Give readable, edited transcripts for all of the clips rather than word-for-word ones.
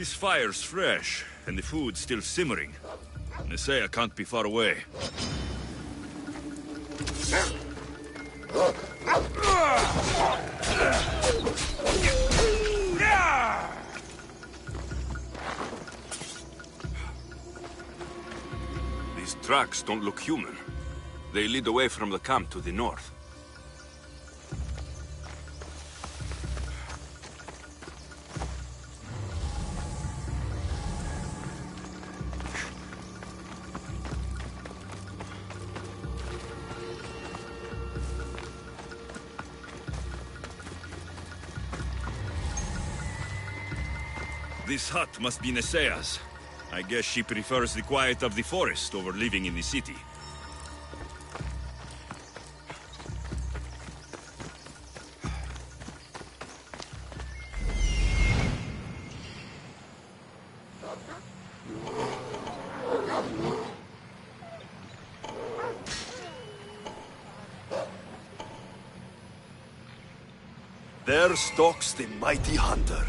This fire's fresh, and the food's still simmering. Nesea can't be far away. These tracks don't look human. They lead away from the camp to the north. This hut must be Nesea's. I guess she prefers the quiet of the forest over living in the city. There stalks the mighty hunter.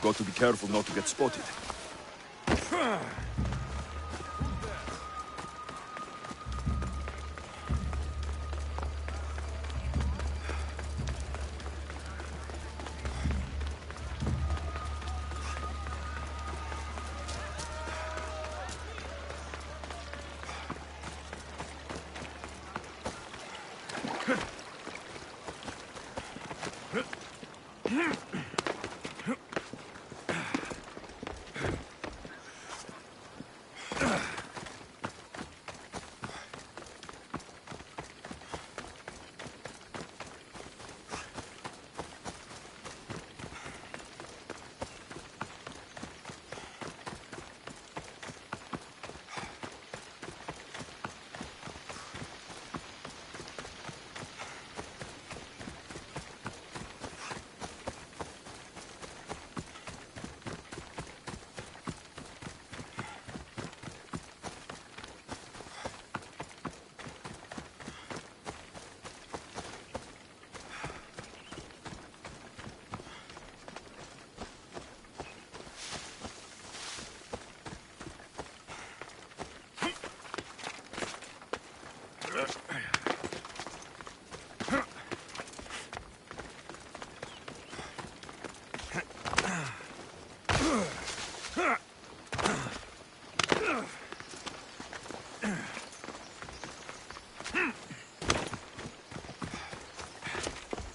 Got to be careful not to get spotted.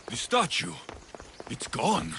The statue! It's gone!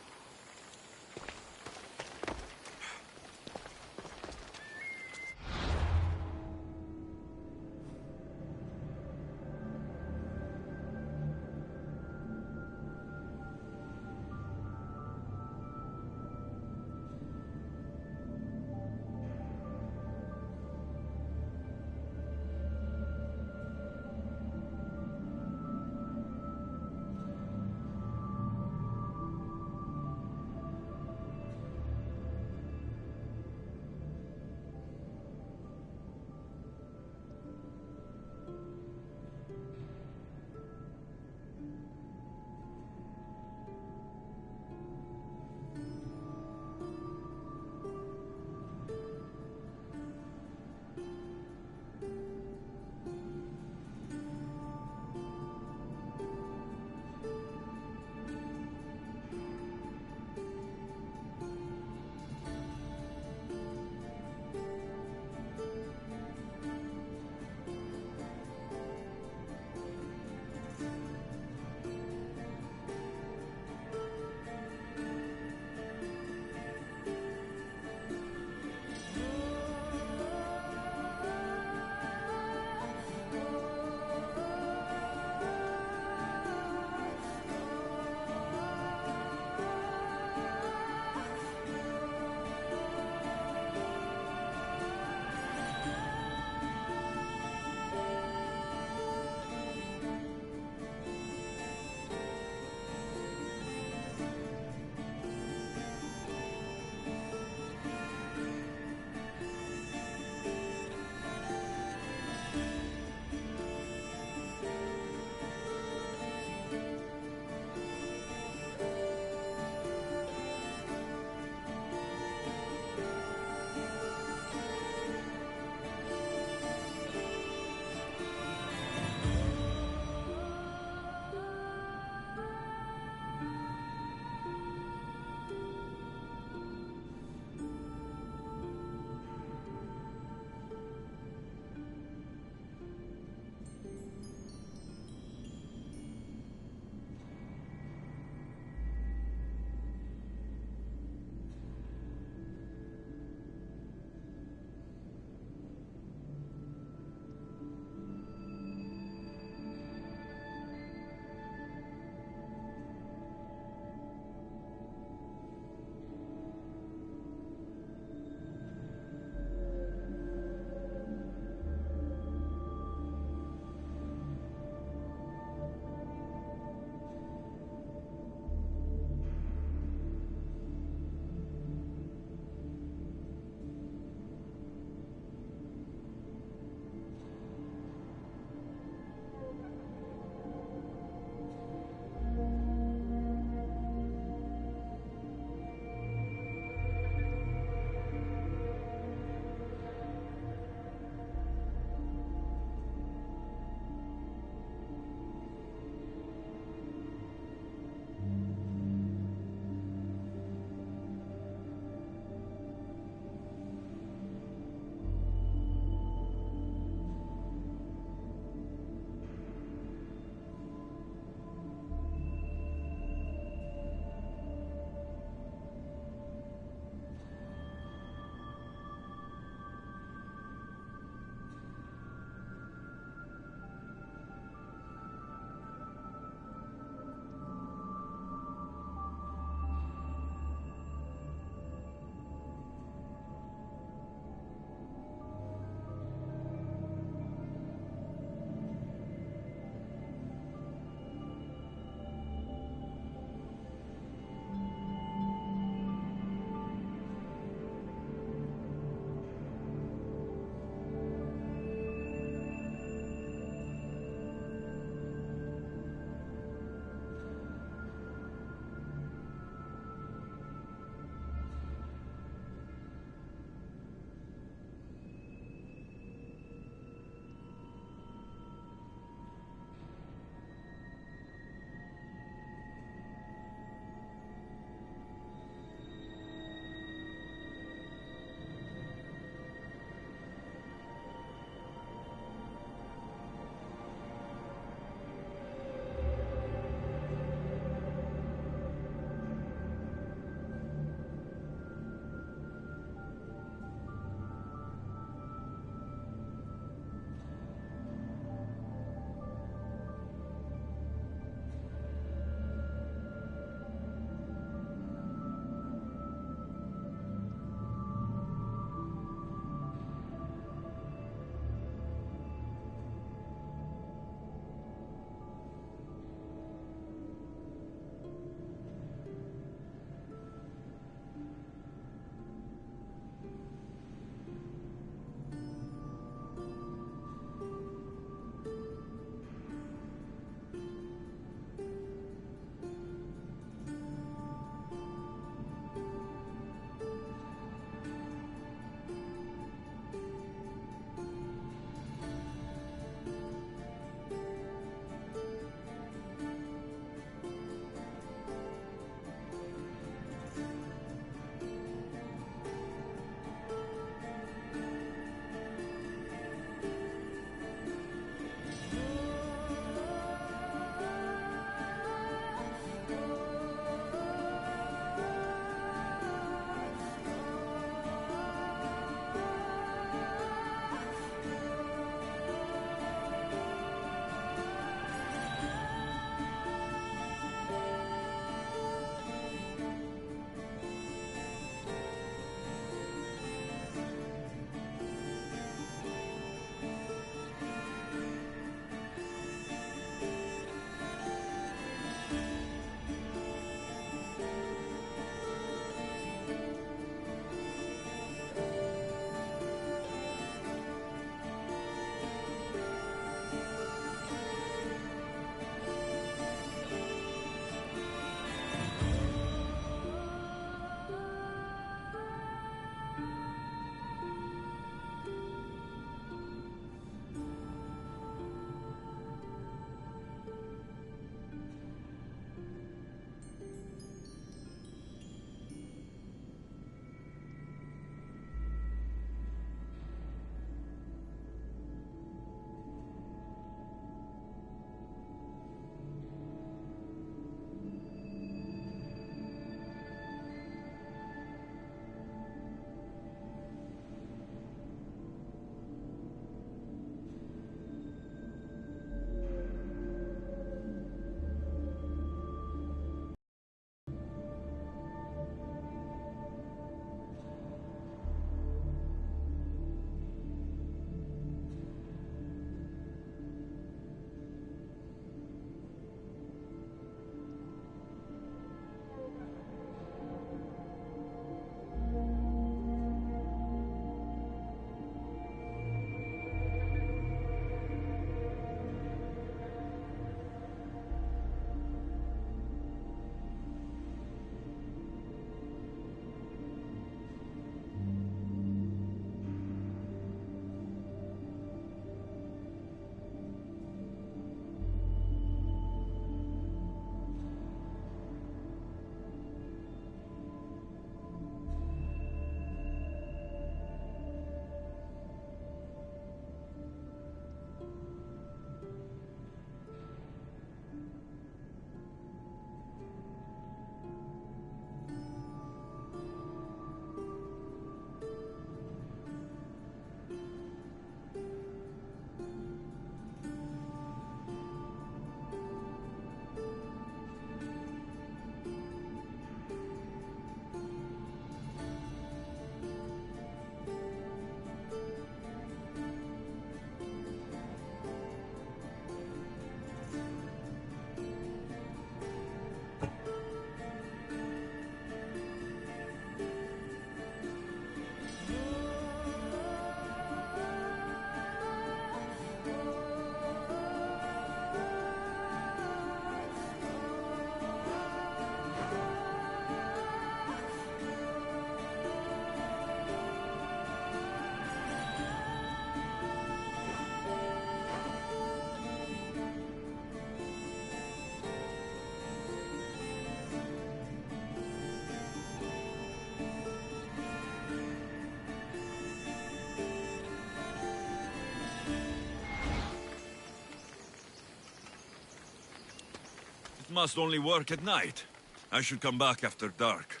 must only work at night. I should come back after dark.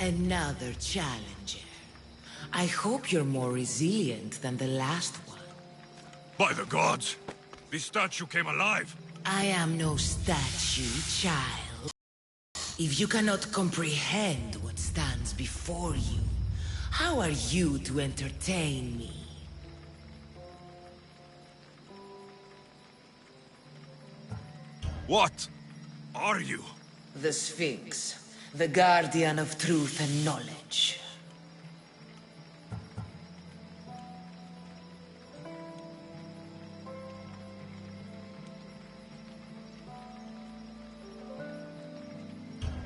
Another challenger. I hope you're more resilient than the last one. By the gods! This statue came alive! I am no statue, child. If you cannot comprehend what stands before you, how are you to entertain me? What are you? The Sphinx, the guardian of truth and knowledge.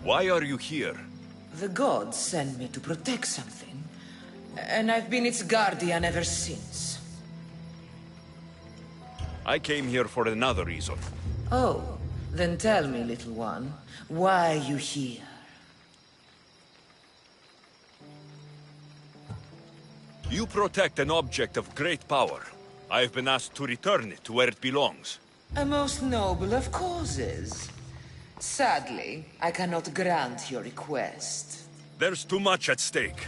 Why are you here? The gods sent me to protect something, and I've been its guardian ever since. I came here for another reason. Oh, then tell me, little one, why are you here? You protect an object of great power. I have been asked to return it to where it belongs. A most noble of causes. Sadly, I cannot grant your request. There's too much at stake.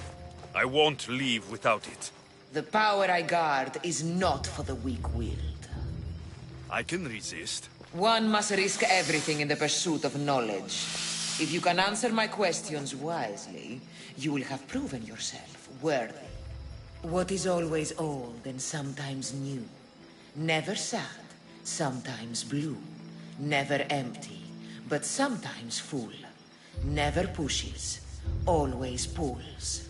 I won't leave without it. The power I guard is not for the weak-willed. I can resist. One must risk everything in the pursuit of knowledge. If you can answer my questions wisely, you will have proven yourself worthy. What is always old and sometimes new. Never sad, sometimes blue. Never empty, but sometimes full. Never pushes, always pulls.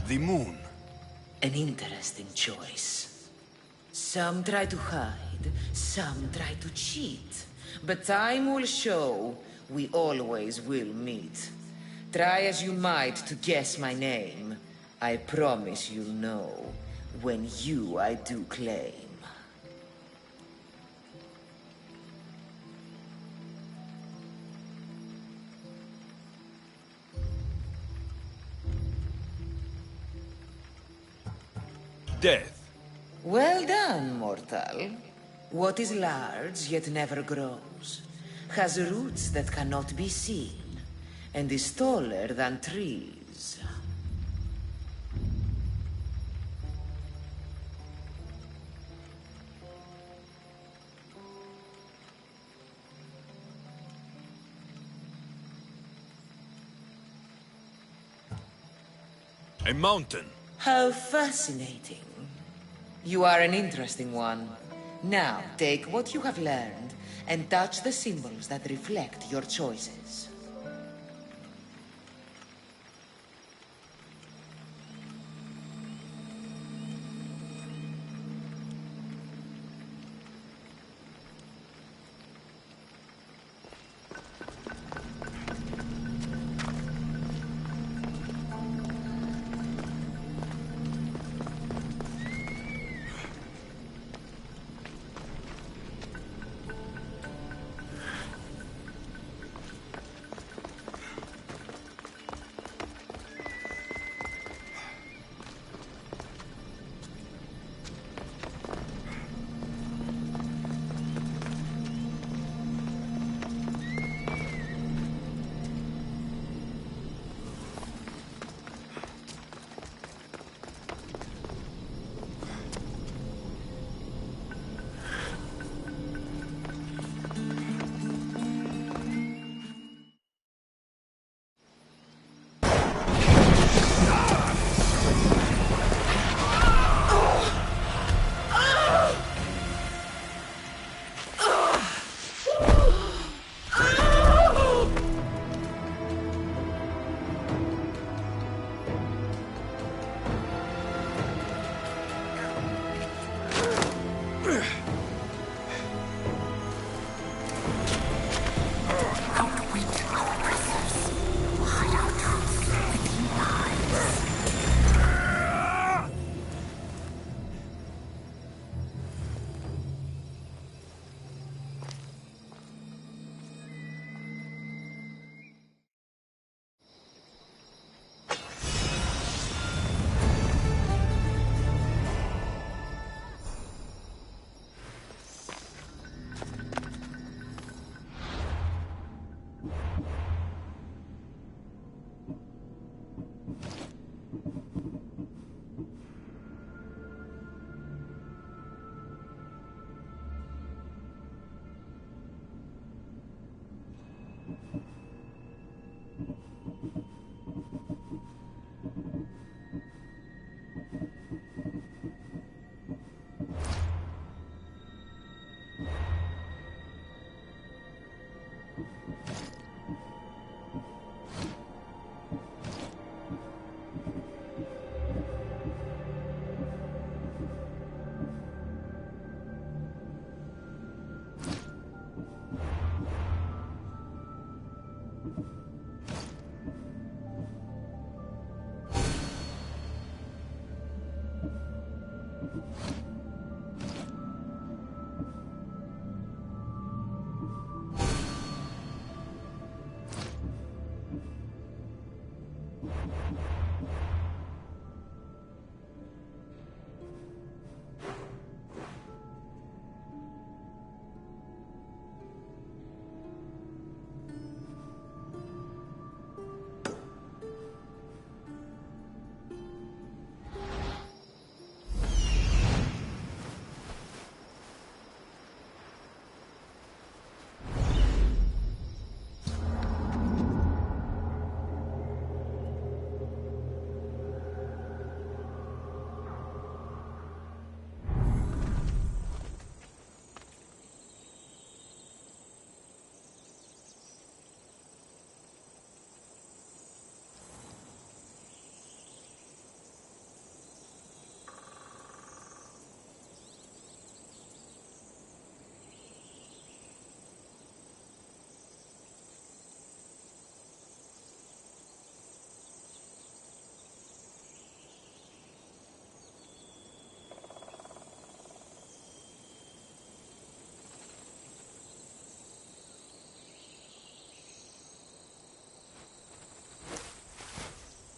The moon. An interesting choice. Some try to hide, some try to cheat. But time will show we always will meet. Try as you might to guess my name. I promise you'll know when you I do claim. Death. Well done, mortal. What is large yet never grows, has roots that cannot be seen, and is taller than trees. A mountain. How fascinating. You are an interesting one. Now, take what you have learned and touch the symbols that reflect your choices.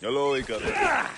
Hello, Icarus.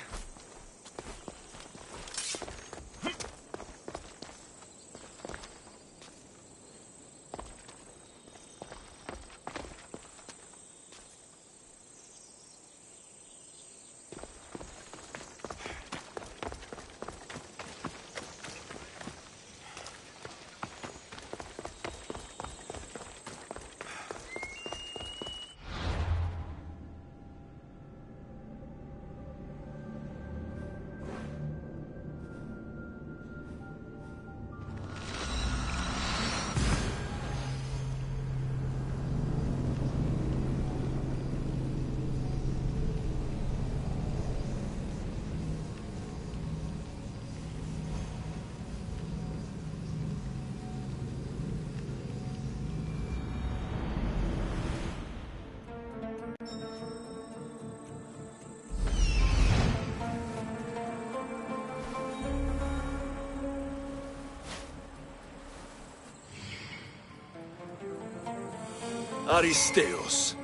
Aristeos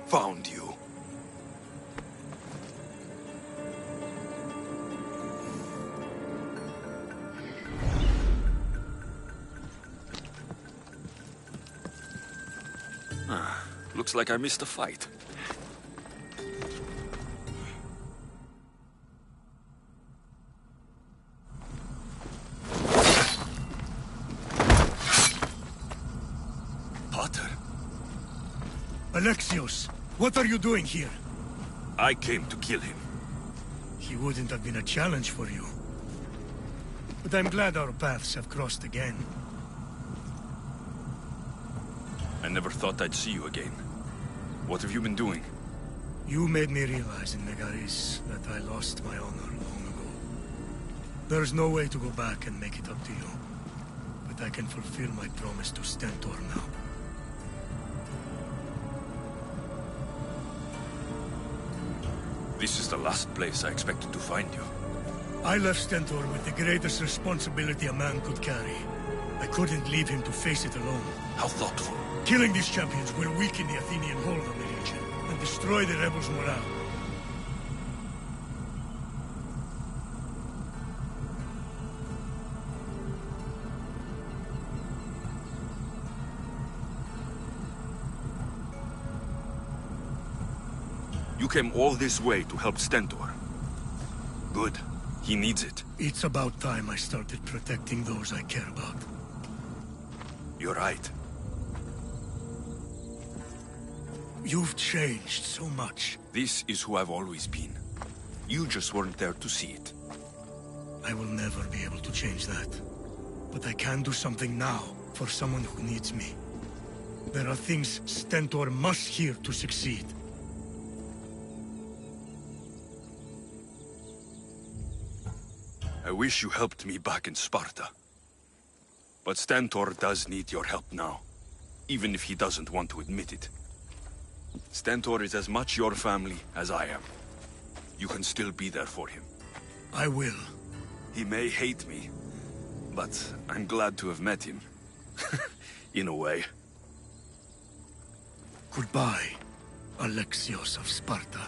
found you. Looks like I missed a fight. Pater, Alexios, what are you doing here? I came to kill him. He wouldn't have been a challenge for you. But I'm glad our paths have crossed again. I never thought I'd see you again. What have you been doing? You made me realize in Megaris that I lost my honor long ago. There's no way to go back and make it up to you. But I can fulfill my promise to Stentor now. This is the last place I expected to find you. I left Stentor with the greatest responsibility a man could carry. I couldn't leave him to face it alone. How thoughtful. Killing these champions will weaken the Athenian hold on the region and destroy the rebels' morale. You came all this way to help Stentor. Good. He needs it. It's about time I started protecting those I care about. You're right. You've changed so much. This is who I've always been. You just weren't there to see it. I will never be able to change that. But I can do something now for someone who needs me. There are things Stentor must hear to succeed. I wish you helped me back in Sparta. But Stentor does need your help now, even if he doesn't want to admit it. Stentor is as much your family as I am. You can still be there for him. I will. He may hate me, but I'm glad to have met him. In a way. Goodbye, Alexios of Sparta.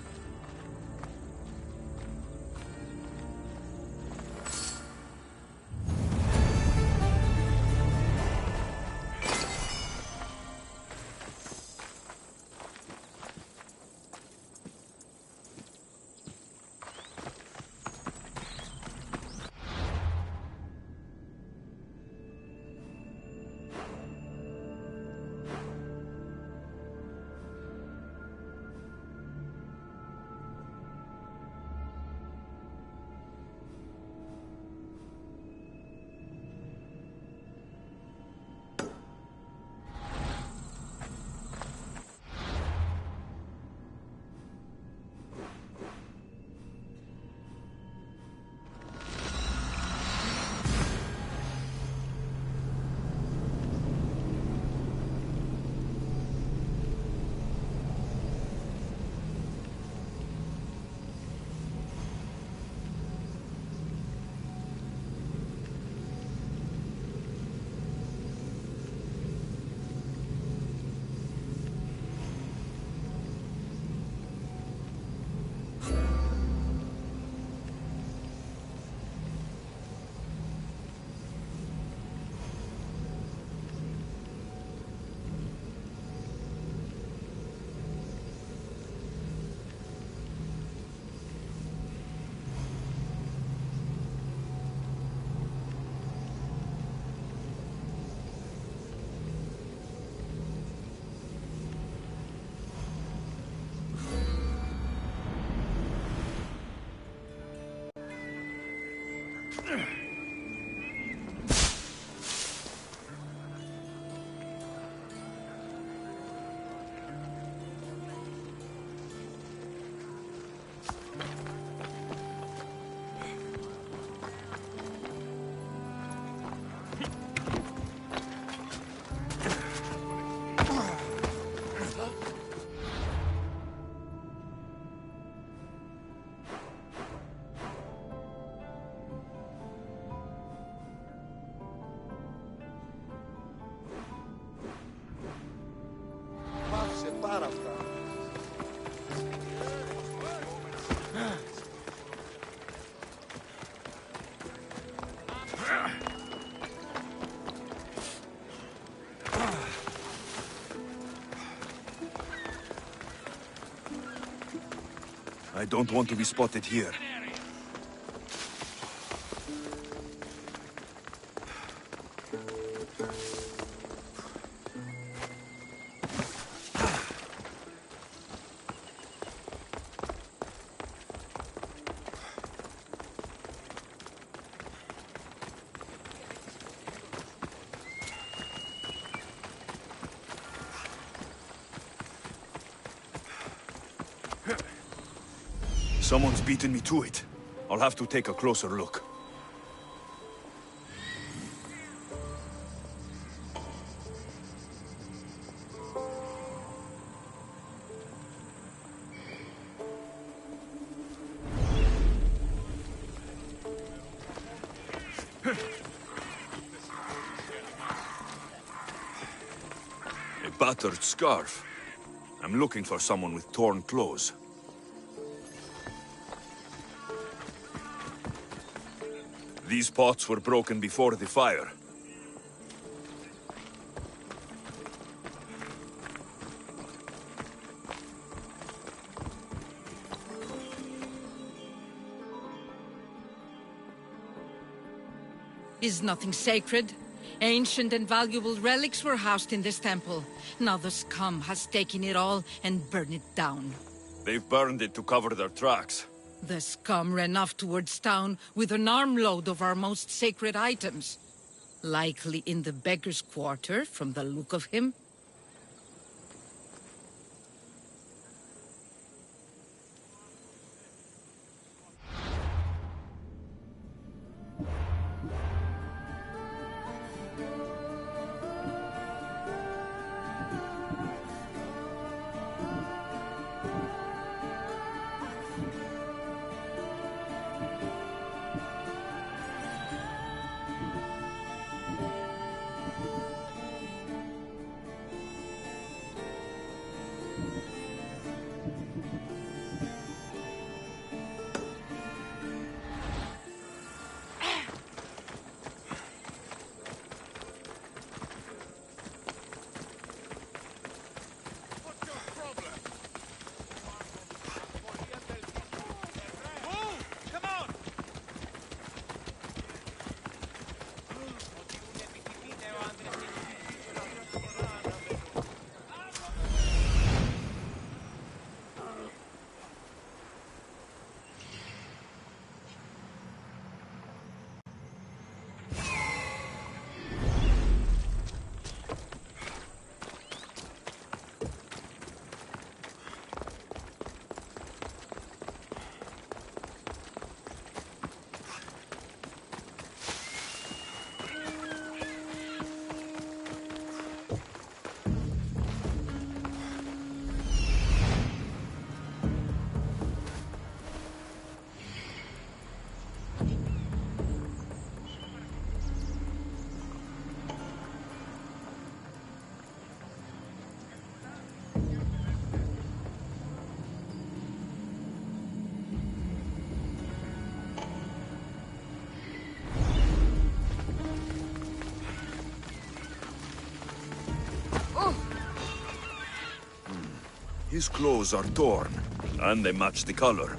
I don't want to be spotted here. Someone's beaten me to it. I'll have to take a closer look. A battered scarf. I'm looking for someone with torn clothes. These pots were broken before the fire. Is nothing sacred? Ancient and valuable relics were housed in this temple. Now the scum has taken it all and burned it down. They've burned it to cover their tracks. The scum ran off towards town with an armload of our most sacred items. Likely in the beggar's quarter, from the look of him. His clothes are torn, and they match the color.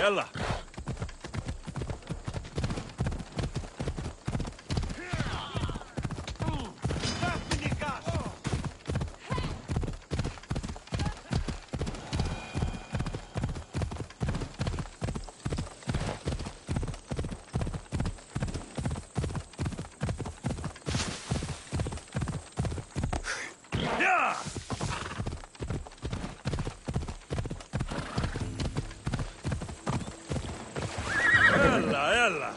Ella! Ella, ella!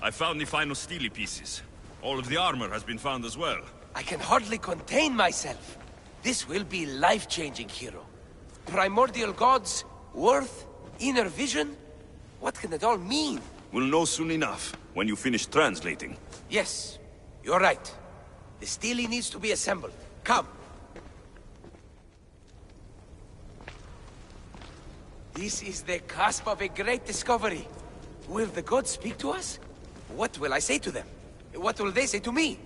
I found the final steely pieces. All of the armor has been found as well. I can hardly contain myself. This will be life-changing, hero. Primordial gods, worth, inner vision. What can it all mean? We'll know soon enough, when you finish translating. Yes, you're right. The steely needs to be assembled. Come. This is the cusp of a great discovery. Will the gods speak to us? What will I say to them? What will they say to me?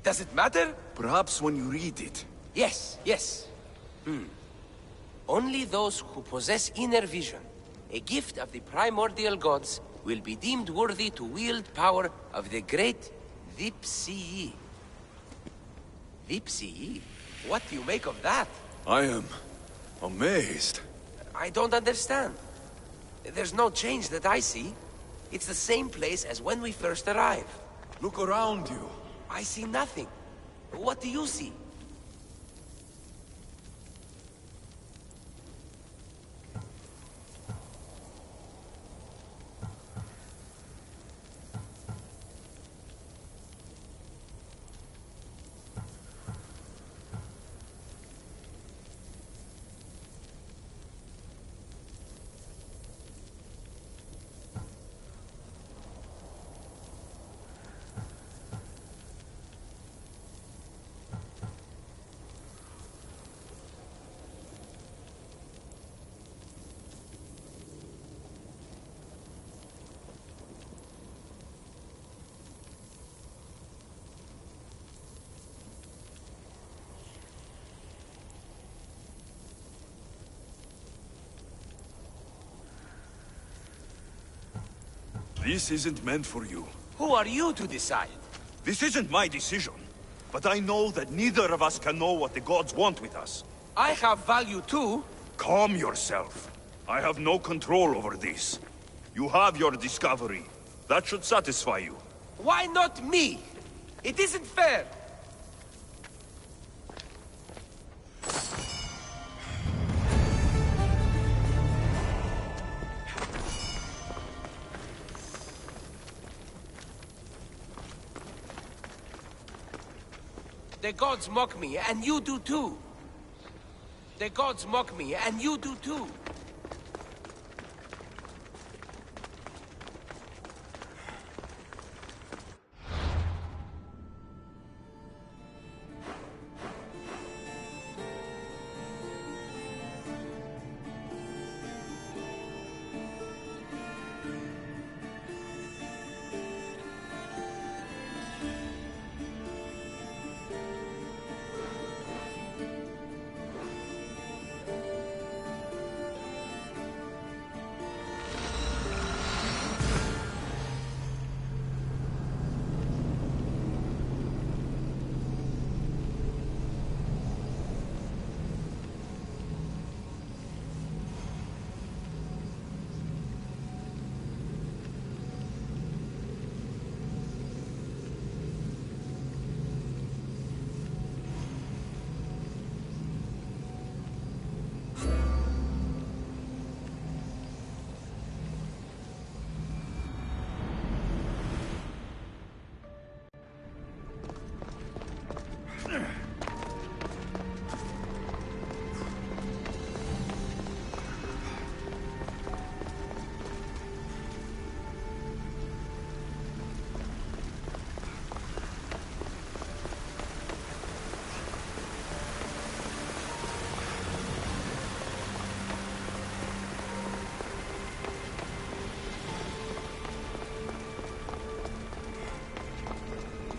Does it matter? Perhaps when you read it. Yes, yes. Only those who possess inner vision, a gift of the primordial gods, will be deemed worthy to wield power of the great Vipsii. Vipsii? What do you make of that? I am amazed. I don't understand. There's no change that I see. It's the same place as when we first arrived. Look around you. I see nothing. What do you see? This isn't meant for you. Who are you to decide? This isn't my decision. But I know that neither of us can know what the gods want with us. I have value too. Calm yourself. I have no control over this. You have your discovery. That should satisfy you. Why not me? It isn't fair. The gods mock me, and you do too. The gods mock me, and you do too.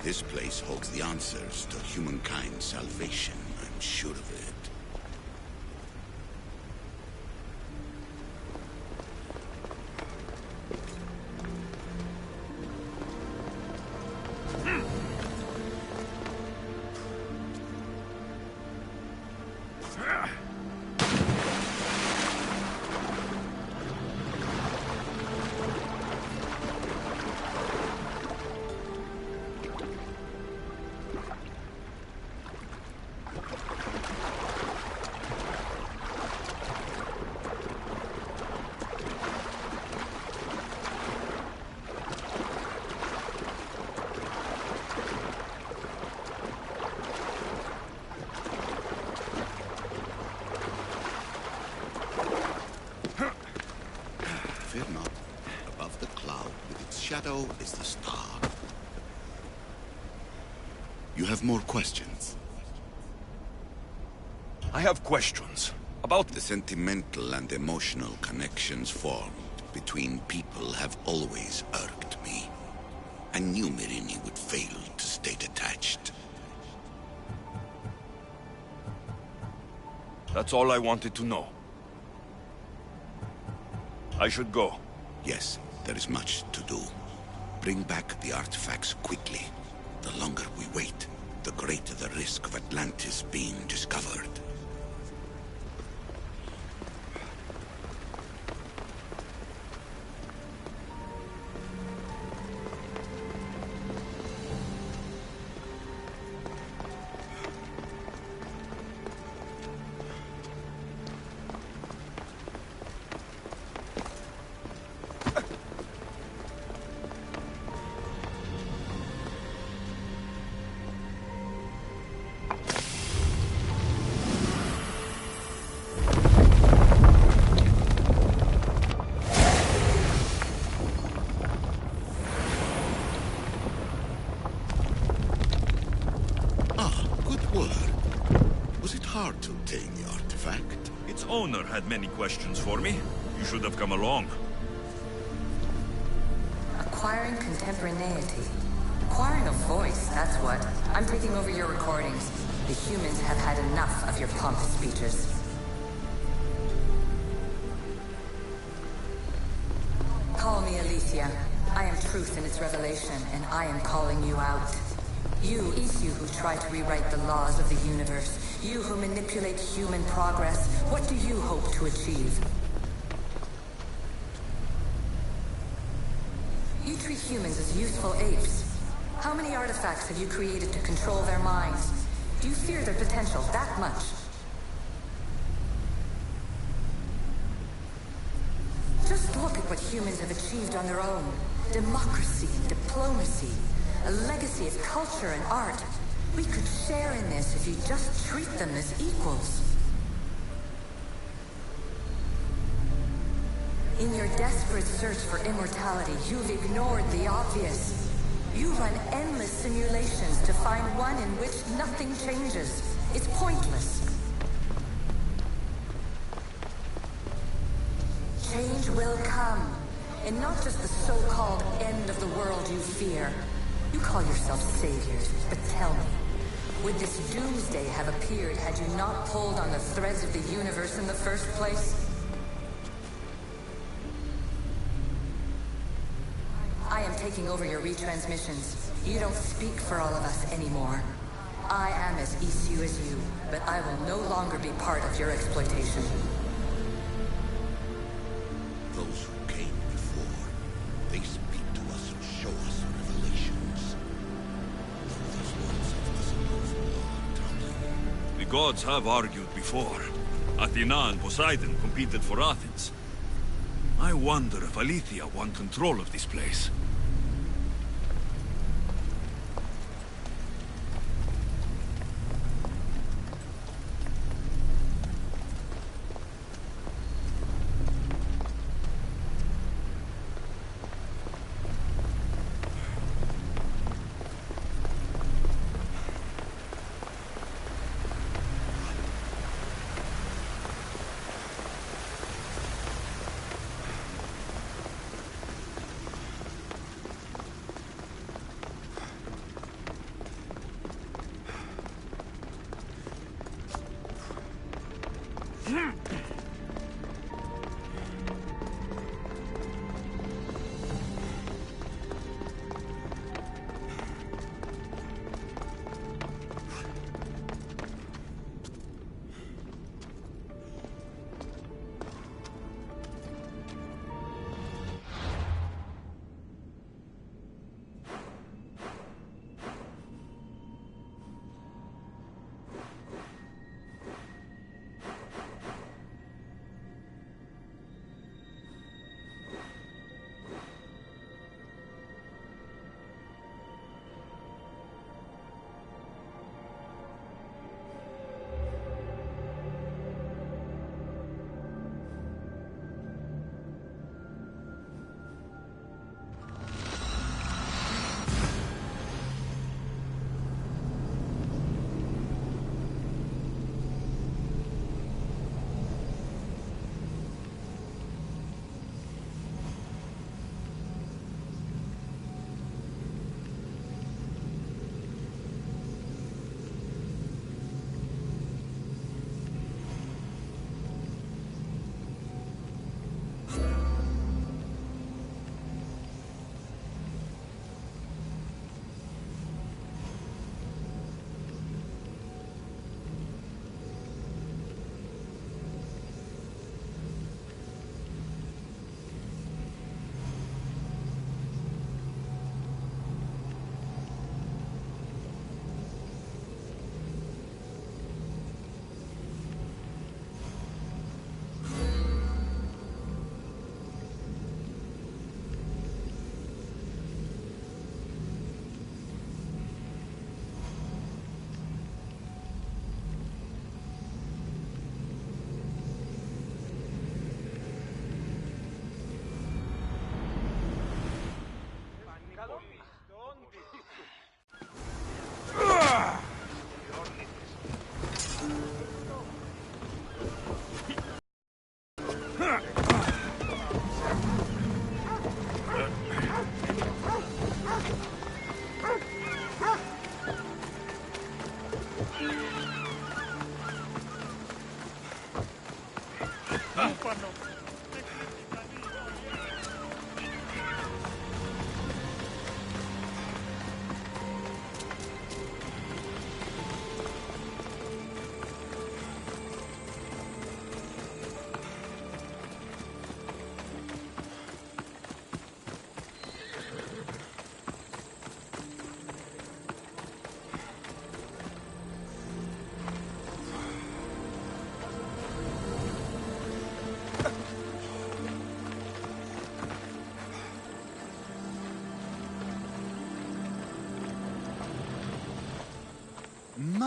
This place holds the answers to humankind's salvation, I'm sure of it. Fear not. Above the cloud, with its shadow, is the star. You have more questions? I have questions about The sentimental and emotional connections formed between people have always irked me. I knew Myrini would fail to stay detached. That's all I wanted to know. I should go. Yes, there is much to do. Bring back the artifacts quickly. The longer we wait, the greater the risk of Atlantis being discovered. Hard to obtain the artifact. Its owner had many questions for me. You should have come along. Acquiring contemporaneity. Acquiring a voice, that's what. I'm taking over your recordings. The humans have had enough of your pompous speeches. Call me Alicia. I am truth in its revelation, and I am calling you out. You who try to rewrite the laws of the universe. You who manipulate human progress. What do you hope to achieve? You treat humans as useful apes. How many artifacts have you created to control their minds? Do you fear their potential that much? Just look at what humans have achieved on their own. Democracy, diplomacy, a legacy of culture and art. We could share in this if you just treat them as equals. In your desperate search for immortality, you've ignored the obvious. You run endless simulations to find one in which nothing changes. It's pointless. Change will come. And not just the so-called end of the world you fear. You call yourselves saviors, but tell me, would this doomsday have appeared had you not pulled on the threads of the universe in the first place? I am taking over your retransmissions. You don't speak for all of us anymore. I am as issue as you, but I will no longer be part of your exploitation. Those who came before, they speak to us and show us revelations. These words of the supposed law troubling. The gods have argued before. Athena and Poseidon competed for Athens. I wonder if Aletheia won control of this place.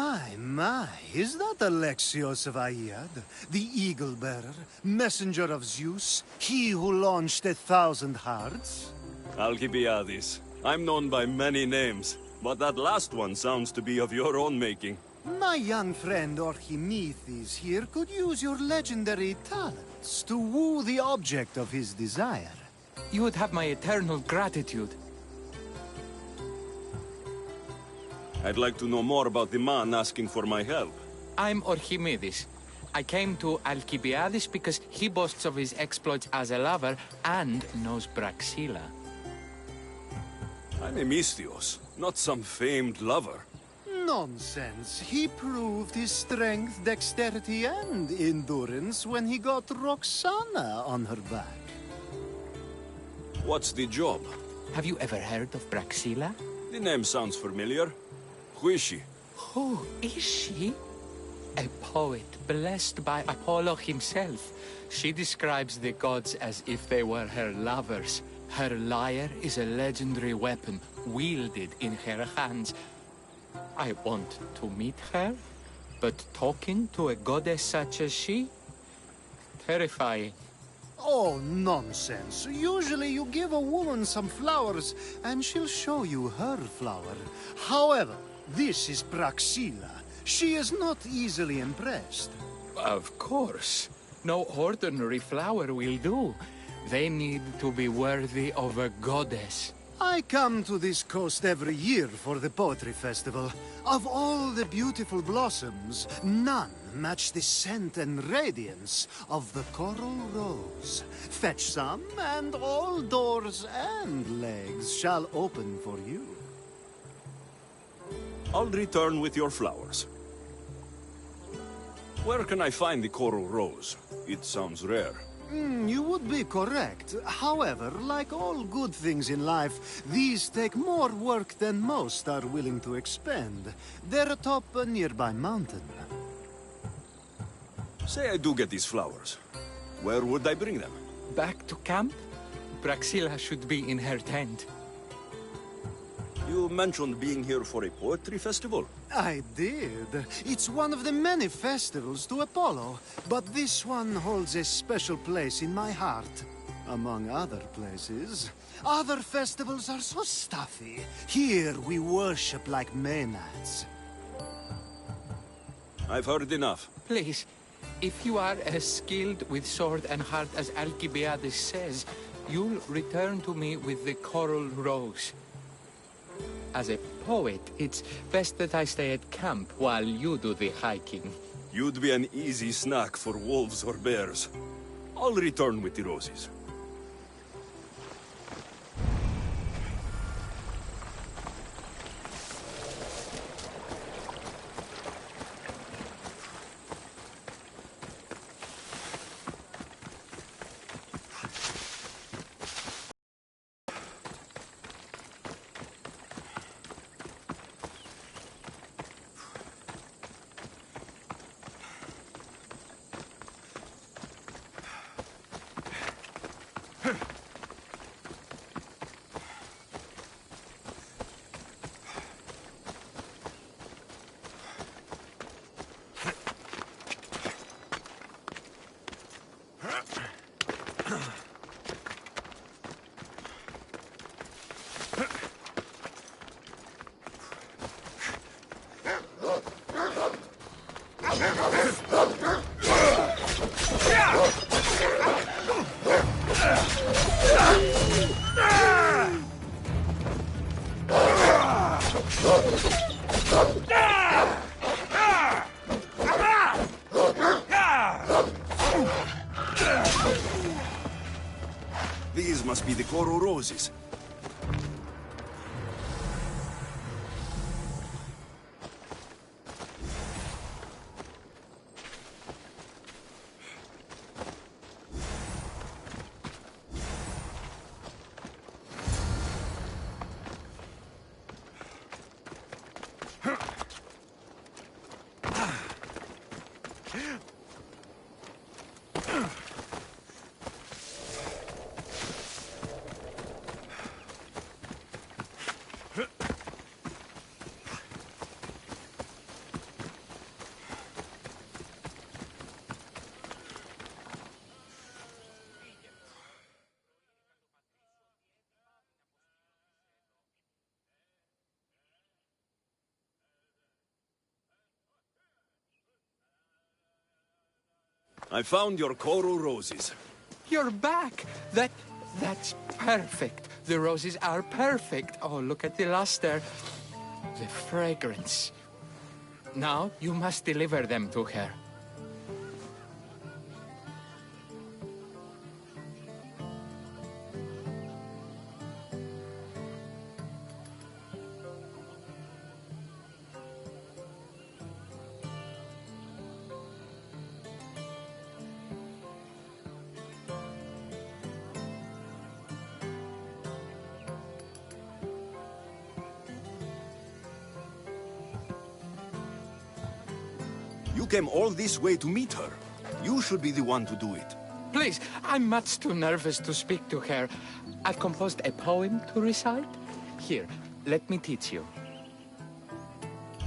My, is that Alexios of Aiad, the Eagle-Bearer, messenger of Zeus, he who launched 1,000 hearts? Alcibiades. I'm known by many names, but that last one sounds to be of your own making. My young friend Archimedes here could use your legendary talents to woo the object of his desire. You would have my eternal gratitude. I'd like to know more about the man asking for my help. I'm Archimedes. I came to Alcibiades because he boasts of his exploits as a lover and knows Braxilla. I'm Misthios, not some famed lover. Nonsense. He proved his strength, dexterity, and endurance when he got Roxana on her back. What's the job? Have you ever heard of Braxilla? The name sounds familiar. Who is she? Who is she? A poet blessed by Apollo himself. She describes the gods as if they were her lovers. Her lyre is a legendary weapon wielded in her hands. I want to meet her, but talking to a goddess such as she? Terrifying. Oh, nonsense. Usually you give a woman some flowers, and she'll show you her flower. However, this is Braxilla. She is not easily impressed. Of course. No ordinary flower will do. They need to be worthy of a goddess. I come to this coast every year for the Poetry Festival. Of all the beautiful blossoms, none match the scent and radiance of the coral rose. Fetch some, and all doors and legs shall open for you. I'll return with your flowers. Where can I find the coral rose? It sounds rare. You would be correct. However, like all good things in life, these take more work than most are willing to expend. They're atop a nearby mountain. Say I do get these flowers. Where would I bring them? Back to camp? Braxilla should be in her tent. You mentioned being here for a poetry festival? I did. It's one of the many festivals to Apollo, but this one holds a special place in my heart. Among other places. Other festivals are so stuffy. Here we worship like Maenads. I've heard enough. Please, if you are as skilled with sword and heart as Alcibiades says, you'll return to me with the coral rose. As a poet, it's best that I stay at camp while you do the hiking. You'd be an easy snack for wolves or bears. I'll return with the roses. These must be the coral roses. I found your coral roses. You're back! That's perfect. The roses are perfect. Oh, look at the luster. The fragrance. Now, you must deliver them to her. You came all this way to meet her. You should be the one to do it. Please, I'm much too nervous to speak to her. I've composed a poem to recite. Here, let me teach you.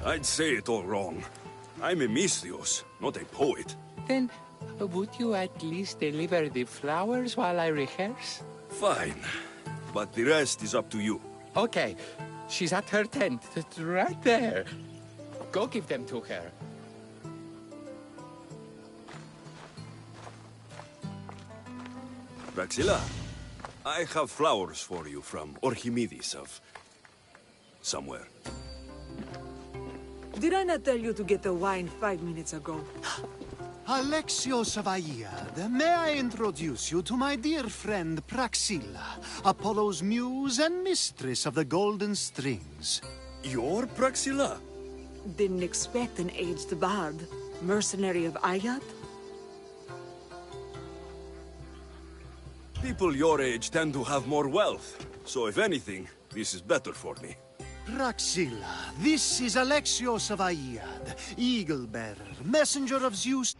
I'd say it all wrong. I'm a Misthios, not a poet. Then, would you at least deliver the flowers while I rehearse? Fine. But the rest is up to you. Okay. She's at her tent. It's right there. Go give them to her. Praxilla, I have flowers for you from Archimedes of... somewhere. Did I not tell you to get the wine 5 minutes ago? Alexios of Aiad, may I introduce you to my dear friend Praxilla, Apollo's muse and mistress of the golden strings. You're Praxilla? Didn't expect an aged bard. Mercenary of Aiad? People your age tend to have more wealth, so if anything, this is better for me. Praxilla, this is Alexios of Aiad, Eagle-bearer, messenger of Zeus.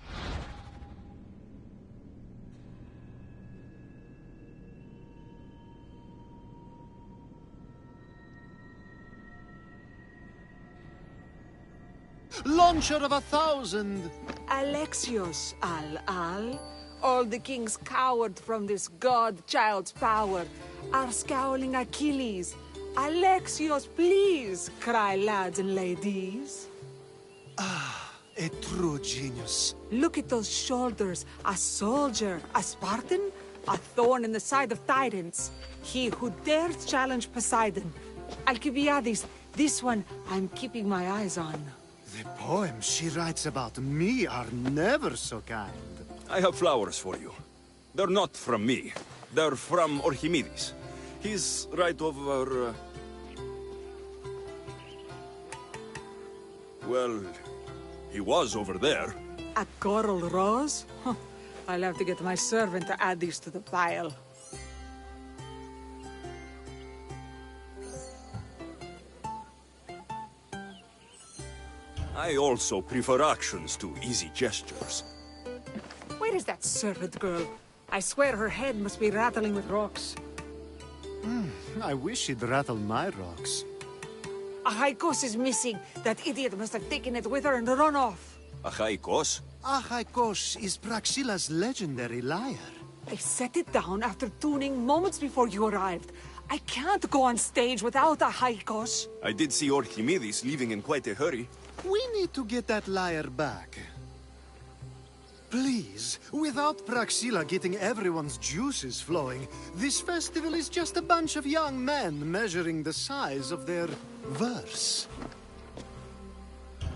Launcher of 1,000! Alexios, Al-Al. All the kings cowered from this god-child's power. Are scowling Achilles. Alexios, please, cry lads and ladies. Ah, a true genius. Look at those shoulders. A soldier, a Spartan, a thorn in the side of tyrants. He who dares challenge Poseidon. Alcibiades, this one I'm keeping my eyes on. The poems she writes about me are never so kind. I have flowers for you. They're not from me. They're from Archimedes. He's right over... Well, he was over there. A coral rose? Huh. I'll have to get my servant to add these to the pile. I also prefer actions to easy gestures. Where is that servant girl? I swear her head must be rattling with rocks. I wish she'd rattle my rocks. Achaikos is missing. That idiot must have taken it with her and run off. Achaikos? Achaikos is Praxilla's legendary lyre. I set it down after tuning moments before you arrived. I can't go on stage without Achaikos. I did see Archimedes leaving in quite a hurry. We need to get that lyre back. Please, without Praxilla getting everyone's juices flowing, this festival is just a bunch of young men measuring the size of their verse.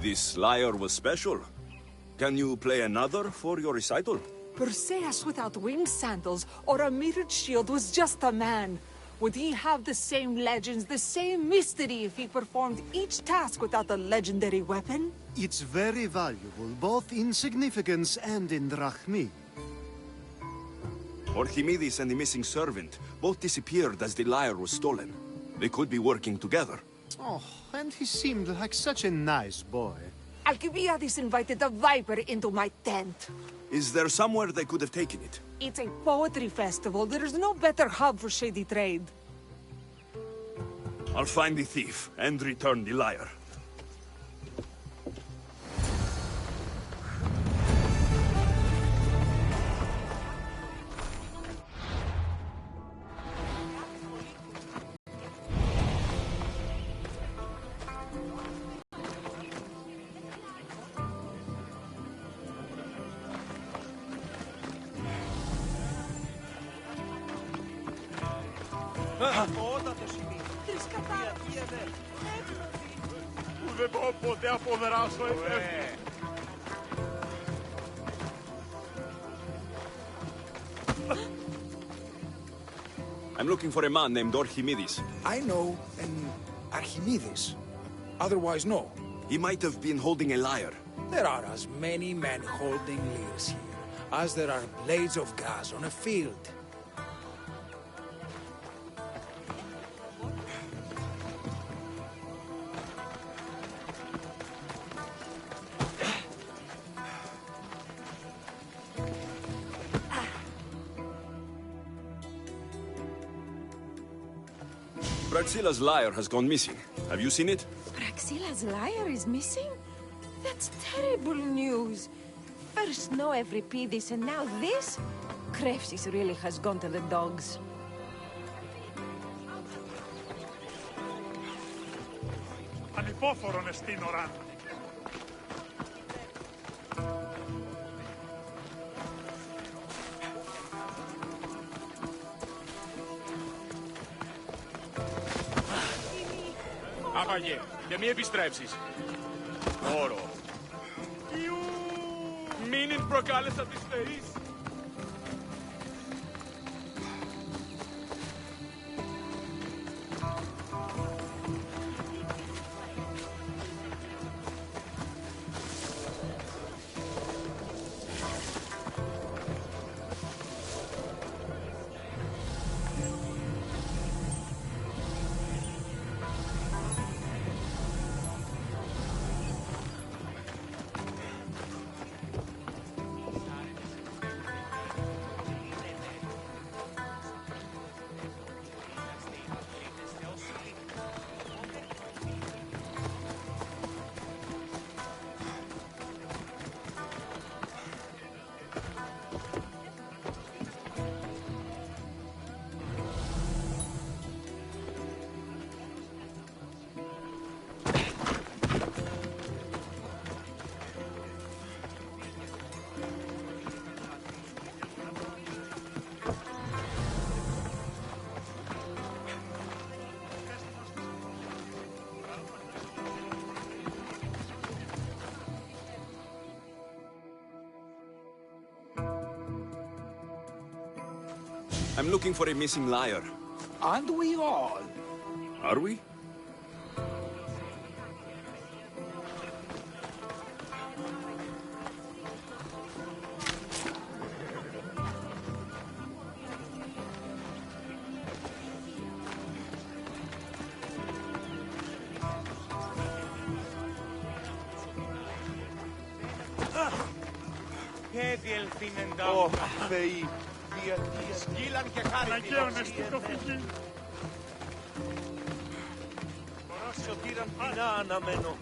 This lyre was special. Can you play another for your recital? Perseus without winged sandals or a mirrored shield was just a man. Would he have the same legends, the same mystery if he performed each task without a legendary weapon? It's very valuable, both in significance and in drachmi. Archimedes and the missing servant both disappeared as the lyre was stolen. They could be working together. Oh, and he seemed like such a nice boy. Alcibiades invited a viper into my tent. Is there somewhere they could have taken it? It's a poetry festival. There's no better hub for shady trade. I'll find the thief and return the lyre. Απότατο σημείο. Που δεν μπορώ ποτέ αποδράσω έτσι. I'm looking for a man named Archimedes. I know an Archimedes. Otherwise, no. He might have been holding a lyre. There are as many men holding lyres here as there are blades of grass on a field. Praxilla's lyre has gone missing. Have you seen it? Praxilla's lyre is missing? That's terrible news. First no Euripides and now this? Krefsis really has gone to the dogs. Ανυπόφορον εστίν οράν. Άπαγε, και μη επιστρέψεις. Όρο. Μην προκάλεσα τις θεείς. I'm looking for a missing lyre. And we all. Are we? Ω, Θεοί, σκύλαν και χάρη την σωτήραν πεινά αναμένω.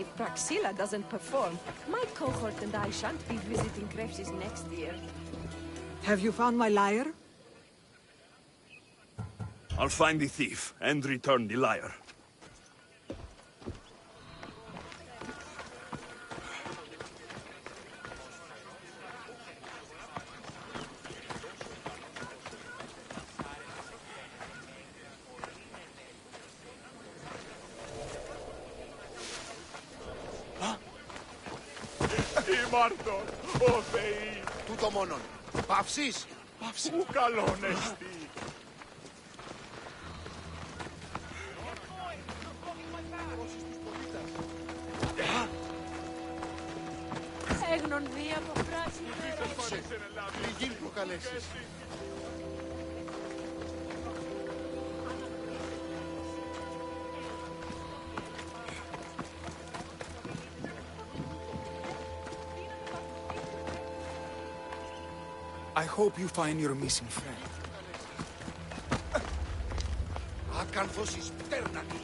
If Praxilla doesn't perform, my cohort and I shan't be visiting Krefsis next year. Have you found my lyre? I'll find the thief and return the lyre. Μάρτον, ο Θεοί. Τούτο μόνον. Παύσεις. Παύσεις. Ου καλόν εστί. Έγνον δι' από πράσινη μέρα. Πληγήν προκαλέσεις. I hope you find your missing friend. Ακανθός εις πτέρνατη.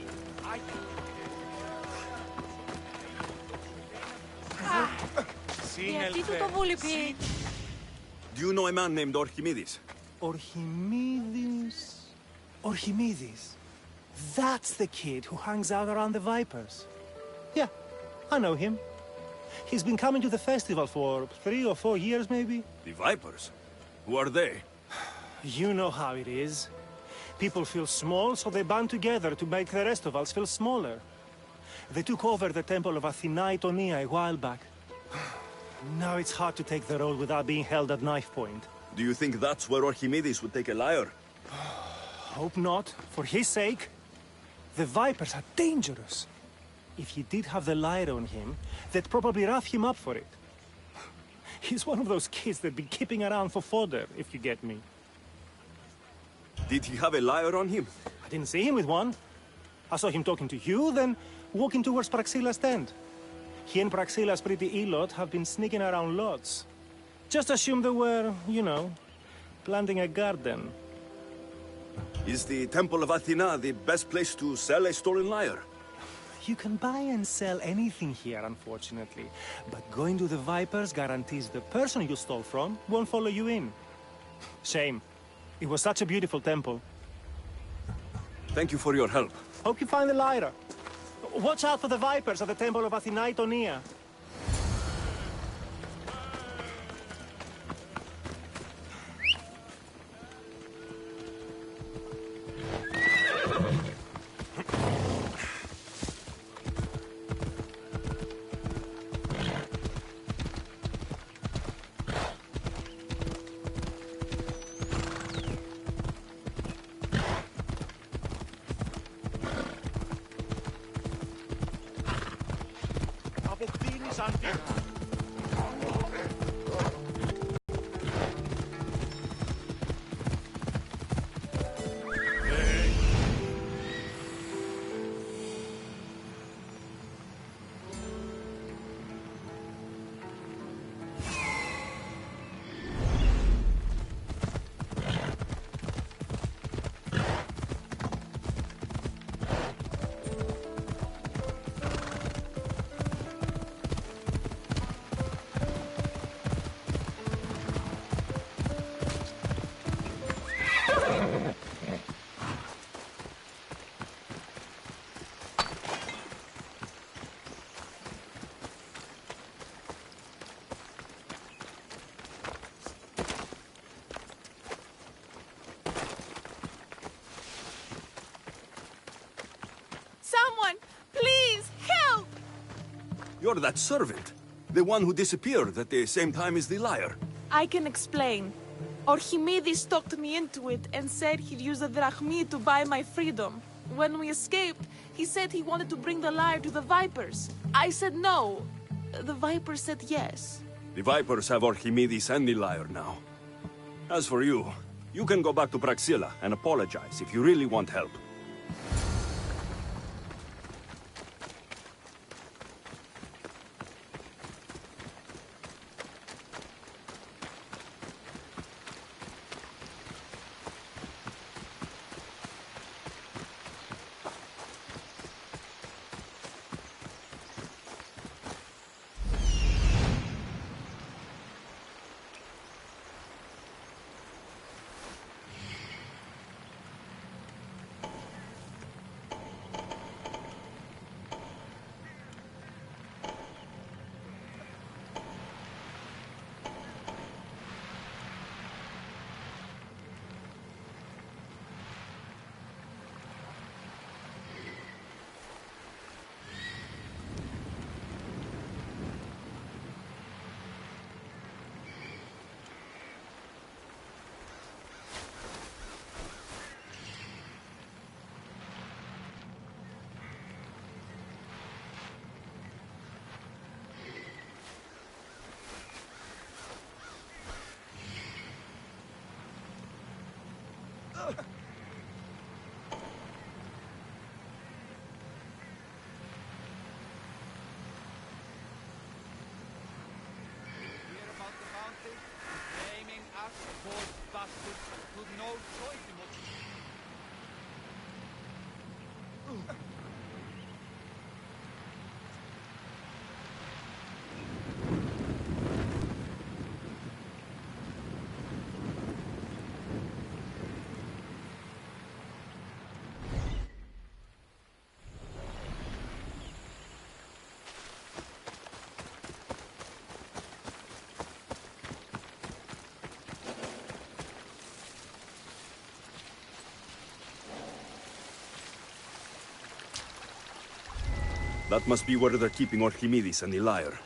Γιατί του το βούληπε? Do you know a man named Archimedes? Archimedes. Archimedes. That's the kid who hangs out around the Vipers. Yeah, I know him. He's been coming to the festival for 3 or 4 years, maybe. The Vipers? Who are they? You know how it is. People feel small, so they band together to make the rest of us feel smaller. They took over the temple of Athena Itonia a while back. Now it's hard to take the road without being held at knife point. Do you think that's where Archimedes would take a lyre? Hope not. For his sake. The Vipers are dangerous. If he did have the lyre on him, they'd probably rough him up for it. He's one of those kids that'd be keeping around for fodder, if you get me. Did he have a lyre on him? I didn't see him with one. I saw him talking to you, then walking towards Praxilla's tent. He and Praxilla's pretty Elot have been sneaking around lots. Just assume they were, you know, planting a garden. Is the Temple of Athena the best place to sell a stolen lyre? You can buy and sell anything here, unfortunately. But going to the Vipers guarantees the person you stole from won't follow you in. Shame. It was such a beautiful temple. Thank you for your help. Hope you find the lyre. Watch out for the Vipers at the Temple of Athena Itonia. Someone, please, help! You're that servant. The one who disappeared at the same time as the lyre. I can explain. Archimedes talked me into it and said he'd use the drachmi to buy my freedom. When we escaped, he said he wanted to bring the lyre to the Vipers. I said no. The Vipers said yes. The Vipers have Archimedes and the lyre now. As for you, you can go back to Praxilla and apologize if you really want help. That must be where they're keeping Archimedes and the lyre.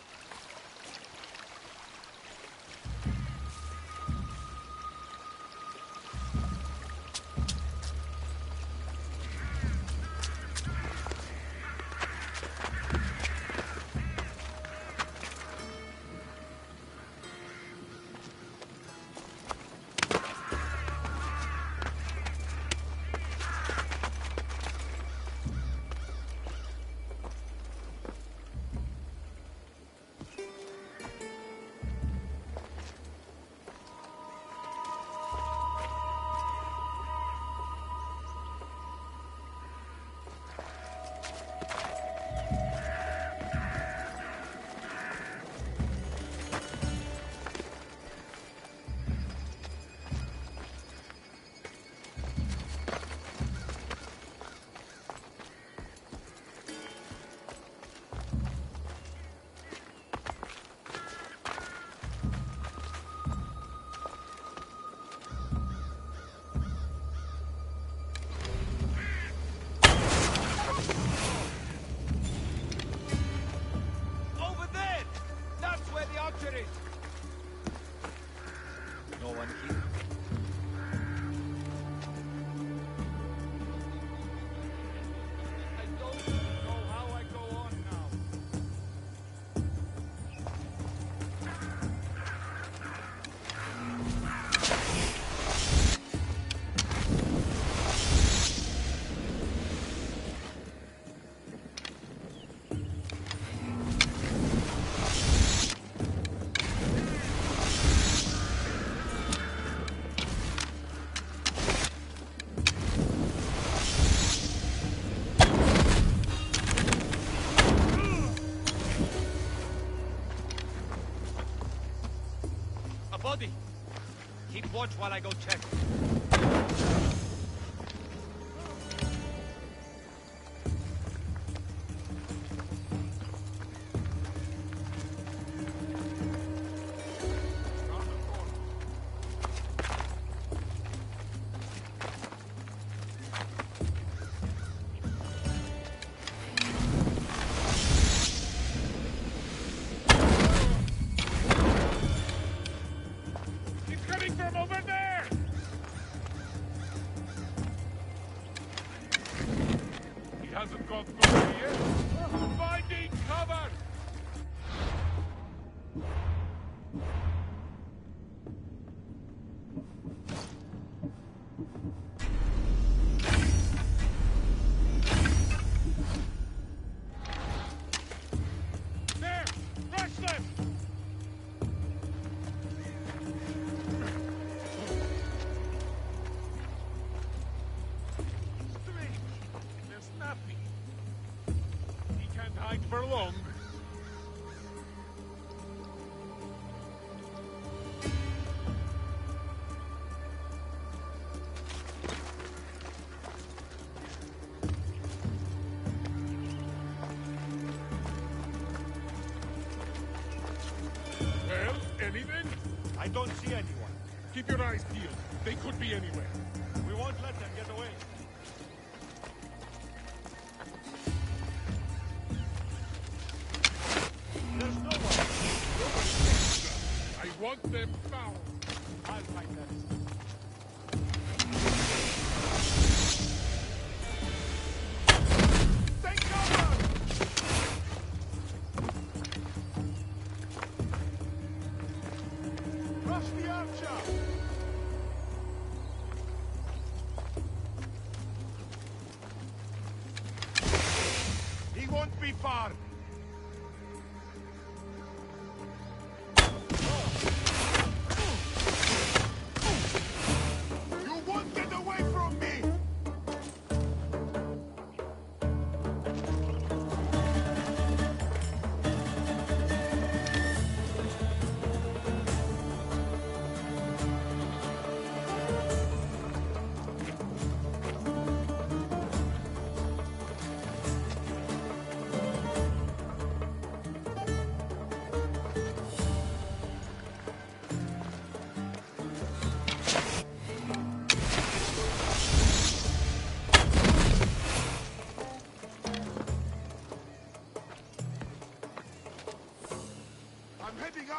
No one here. I don't know how I go on now. Body. Keep watch while I go check. Hasn't gone through here. Finding cover! There! Rush them! Hide for long. Well, anything? I don't see anyone. Keep your eyes peeled. They could be anywhere. We won't let them get away. There's no one. I want them found. I'll find them. Take cover! Rush the archer! He won't be far.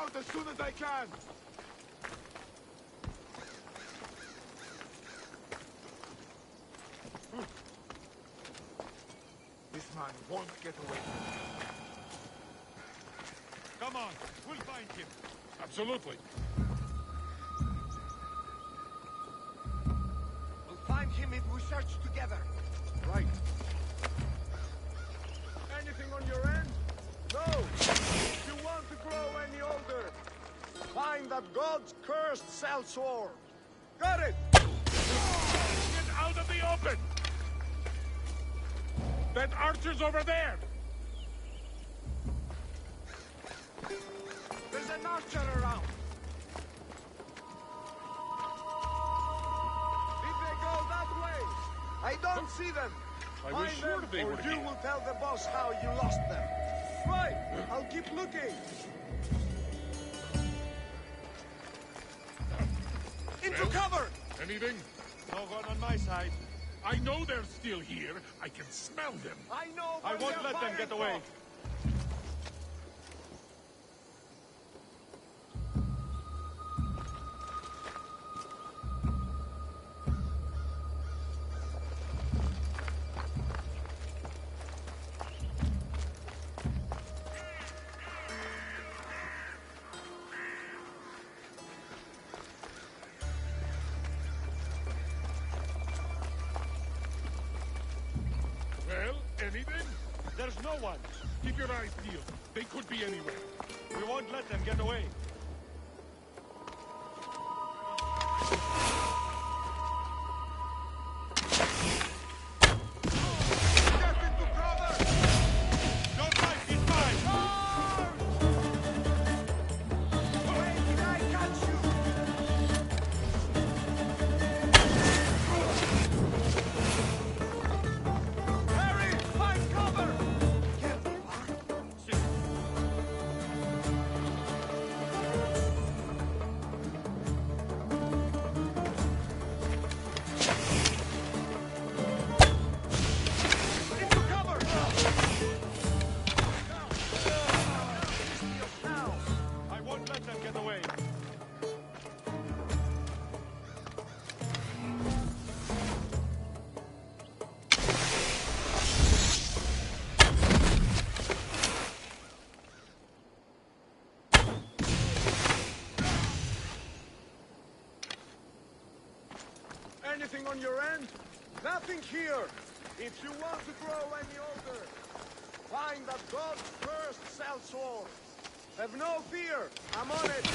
out as soon as I can! This man won't get away from me. Come on, we'll find him. Absolutely. We'll find him if we search together. Right. Anything on your end? No! If you want to grow any older, find that God's cursed cell sword. Got it! Get out of the open! That archer's over there! There's an archer around! Did they go that way? I don't see them! I was sure they were you here. will tell the boss how you lost them. Right! I'll keep looking! Into cover! Anything? No one on my side. I know they're still here. I can smell them. I know, I but won't they're let them firing get away. Well, anything? There's no one. Keep your eyes peeled. They could be anywhere. We won't let them get away. Get into cover! Don't fight, he's mine! Wait till I catch you! Harry, find cover! Into cover! Now! I won't let them get away. Anything on your end? Nothing here. If you want to grow any older, find that God's cursed cell sword. Have no fear. I'm on it.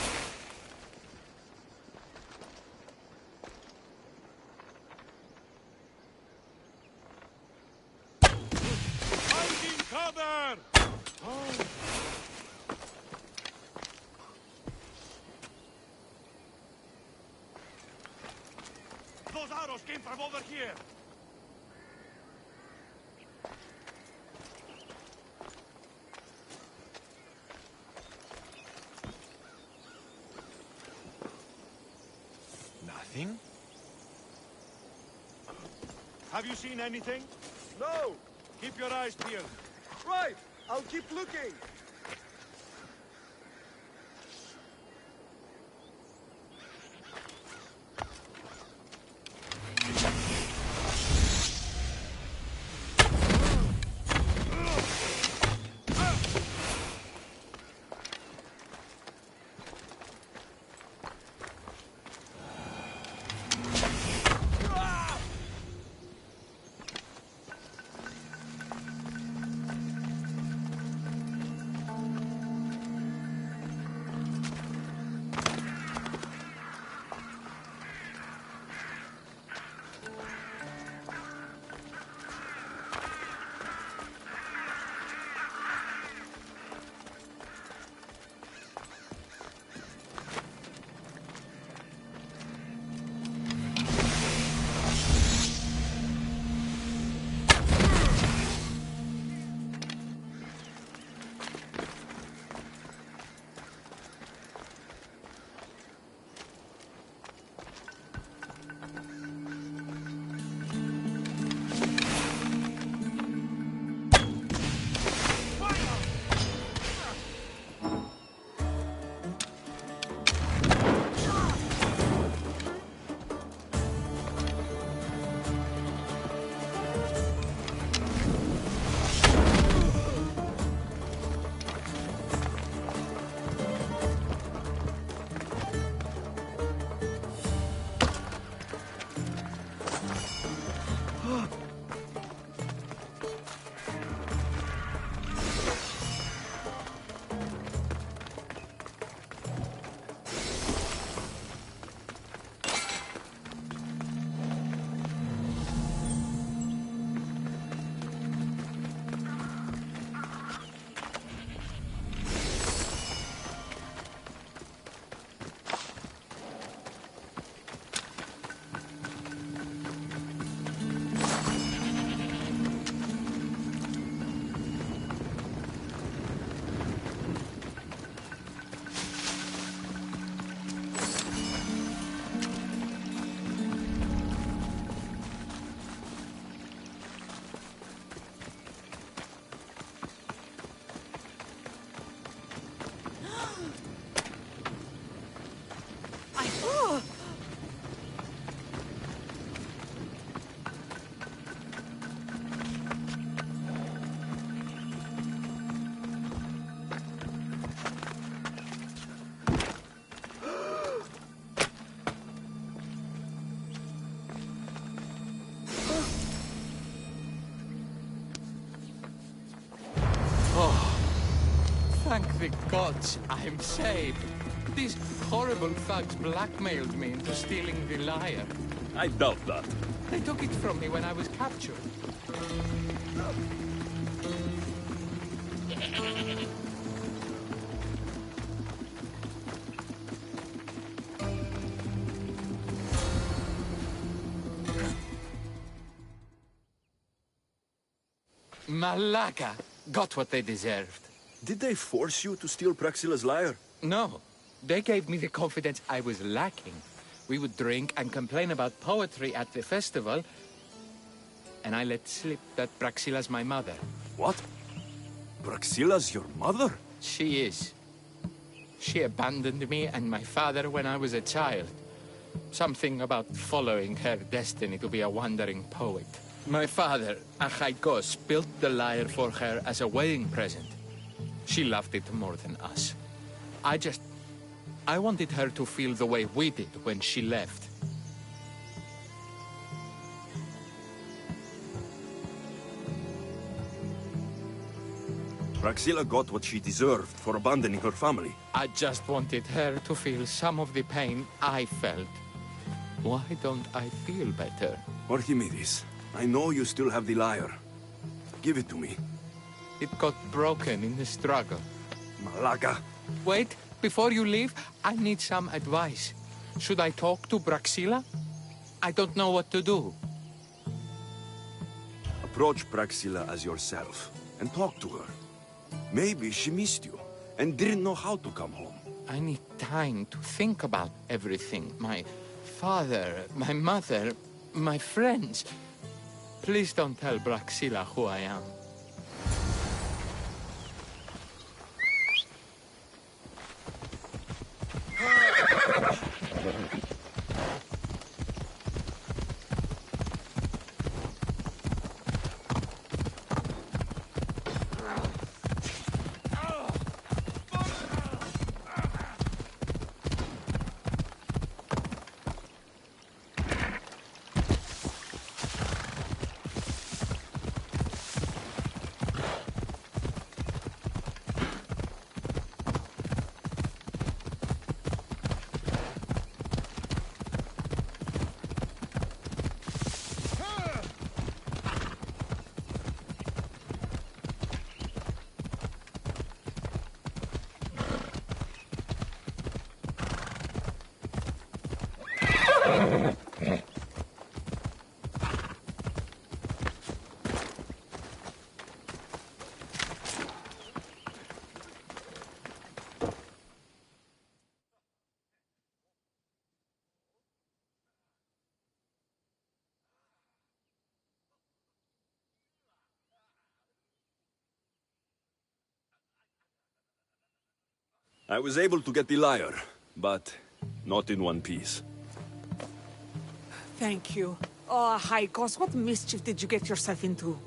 Finding cover! Those arrows came from over here. Nothing? Have you seen anything? No. Keep your eyes peeled. Right. I'll keep looking. the gods, I'm saved. These horrible thugs blackmailed me into stealing the lyre. I doubt that. They took it from me when I was captured. Malaka got what they deserved. Did they force you to steal Praxila's lyre? No. They gave me the confidence I was lacking. We would drink and complain about poetry at the festival, and I let slip that Praxila's my mother. What? Praxila's your mother? She is. She abandoned me and my father when I was a child. Something about following her destiny to be a wandering poet. My father, Achaikos, built the lyre for her as a wedding present. She loved it more than us. I wanted her to feel the way we did when she left. Praxila got what she deserved for abandoning her family. I just wanted her to feel some of the pain I felt. Why don't I feel better? Archimedes, I know you still have the lyre. Give it to me. It got broken in the struggle. Malaka. Wait, before you leave, I need some advice. Should I talk to Praxila? I don't know what to do. Approach Praxila as yourself and talk to her. Maybe she missed you and didn't know how to come home. I need time to think about everything. My father, my mother, my friends. Please don't tell Praxila who I am. I was able to get the lyre, but not in one piece. Thank you. Oh, Haikos, what mischief did you get yourself into?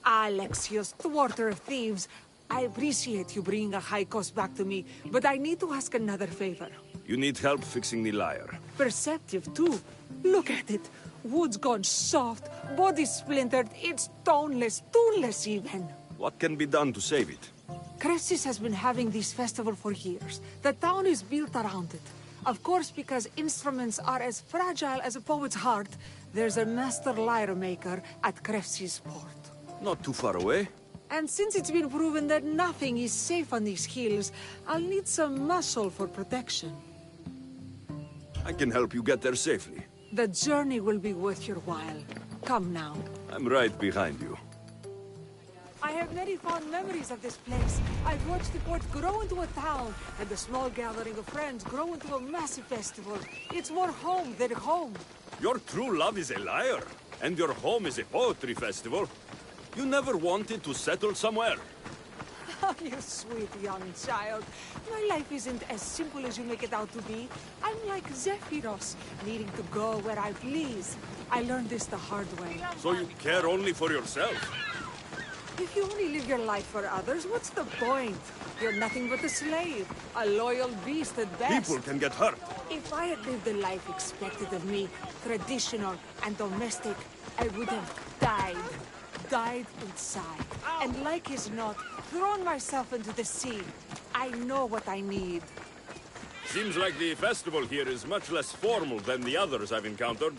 Alexios, thwarter of thieves. I appreciate you bringing Haikos back to me, but I need to ask another favor. You need help fixing the lyre. Perceptive, too. Look at it. Wood's gone soft, body splintered, it's toneless, tooless even. What can be done to save it? Cressis has been having this festival for years. The town is built around it. Of course, because instruments are as fragile as a poet's heart, there's a master lyre maker at Cressis port. Not too far away. And since it's been proven that nothing is safe on these hills, I'll need some muscle for protection. I can help you get there safely. The journey will be worth your while. Come now. I'm right behind you. I have very fond memories of this place. I've watched the port grow into a town, and the small gathering of friends grow into a massive festival. It's more home than home. Your true love is a lyre, and your home is a poetry festival. You never wanted to settle somewhere. Oh, you sweet young child. My life isn't as simple as you make it out to be. I'm like Zephyros, needing to go where I please. I learned this the hard way. So you care only for yourself? If you only live your life for others, what's the point? You're nothing but a slave. A loyal beast at best. People can get hurt. If I had lived the life expected of me, traditional and domestic, I would have died. Died inside. And like as not, thrown myself into the sea. I know what I need. Seems like the festival here is much less formal than the others I've encountered.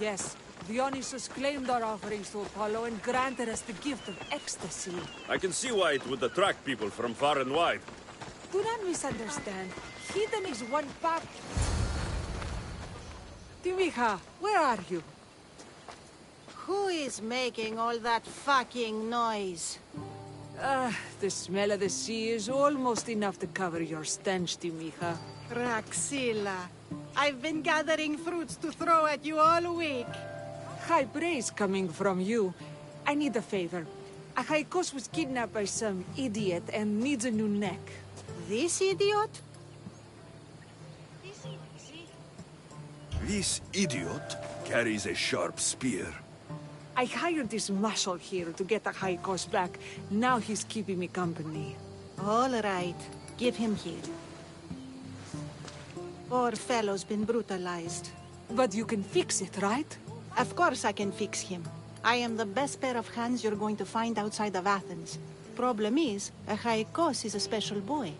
Yes, Dionysus claimed our offerings to Apollo and granted us the gift of ecstasy. I can see why it would attract people from far and wide. Do not misunderstand. Hidden is one part. Timiha, where are you? Who is making all that fucking noise? The smell of the sea is almost enough to cover your stench, Timiha. Praxilla, I've been gathering fruits to throw at you all week. High praise coming from you. I need a favor. Achaikos was kidnapped by some idiot and needs a new neck. This idiot? This idiot carries a sharp spear. I hired this muscle here to get Achaikos back. Now he's keeping me company. All right. Give him here. Poor fellow's been brutalized. But you can fix it, right? Of course I can fix him. I am the best pair of hands you're going to find outside of Athens. Problem is, Achaikos is a special boy.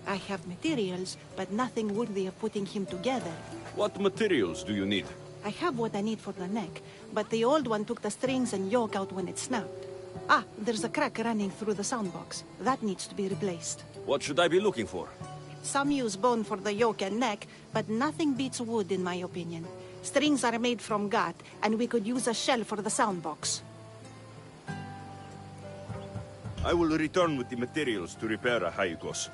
I have materials, but nothing worthy of putting him together. What materials do you need? I have what I need for the neck, but the old one took the strings and yoke out when it snapped. Ah, there's a crack running through the soundbox. That needs to be replaced. What should I be looking for? Some use bone for the yoke and neck, but nothing beats wood in my opinion. Strings are made from gut, and we could use a shell for the soundbox. I will return with the materials to repair Achaikos.